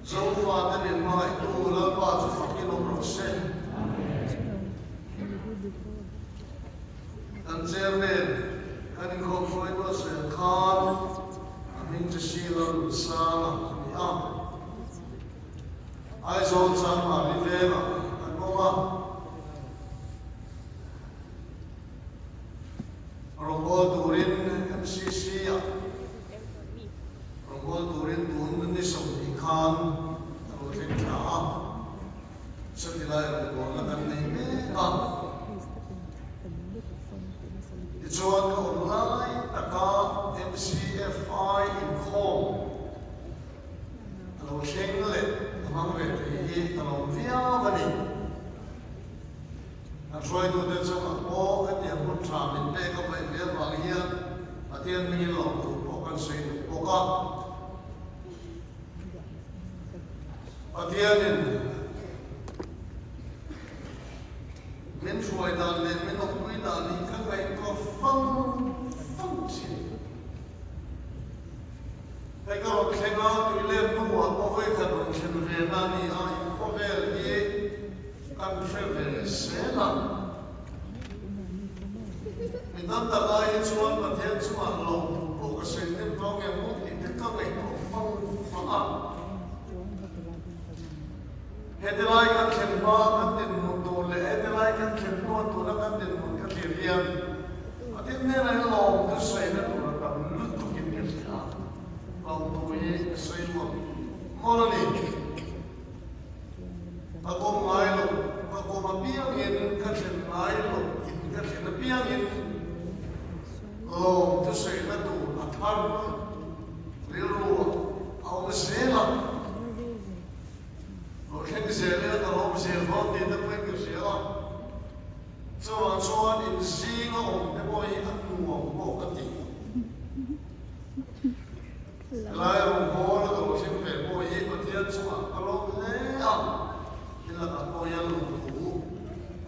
dấu pha tên in mai tu la ba cho phật in ông rồi xe anh xem lên anh không phải nó sẽ khan anh chỉ xin làm sao anh am ai dọn sang mà đi về mà anh mong Rongol turin MCC ya, Rongol turin tuhan ni saudi khan, kalau kita setelah itu lakukan ini Ijuan online taka MCFI inform, kalau shengle, amang beti kalau via bani. Rồi tôi đã cho các bố cái tiền một trạm đến đây có phải biết vào hiện và tiền mình lỏng thủ có cần xây được có con và tiền mình xuôi đàn lên mình học quý đàn đi các bạn có phong chỉ cái có cái nào tôi lên nó mua có phải cái đồng tiền về nào đi ai có về đi ăn phải về sẽ làm mình đang tập ai chuan và thiên chuan lòng bộ cái sinh nên có nghe một thì các bạn có phong ăn hết lại các chuyện ba các tiền một đồ lệ hết lại các chuyện một đồ các tiền một cái tiền riêng và thế nên là lòng cái xây nó đồ là cầm lướt của cái tiền cả lòng tôi xây một món này aku mai lo, aku mabiang in kasi mai lo, kasi nabiang in lo, tu say na tu athar lilo, au masela, lo kaya masela na lo masela, di na po yung masela. So ang soan in sino, di mo i-anuwa mo kati. Kaya ang bola ko siyempre mo i-patiyan sa kalong leang. Ila ako yan luto.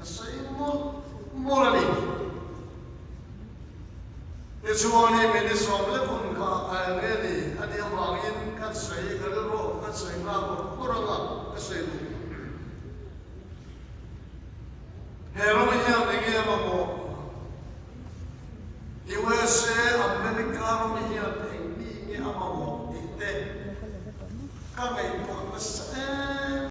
Asay mo, morali. Isuwani miniswamle kung kakaireli, ani ang bangin katsay kalero, katsay ngako, kuranga, kasay luto. Pero niya nagiyama mo, USA, Amerikano niya, hindi niya ama mo, ite. Kamay po, masay,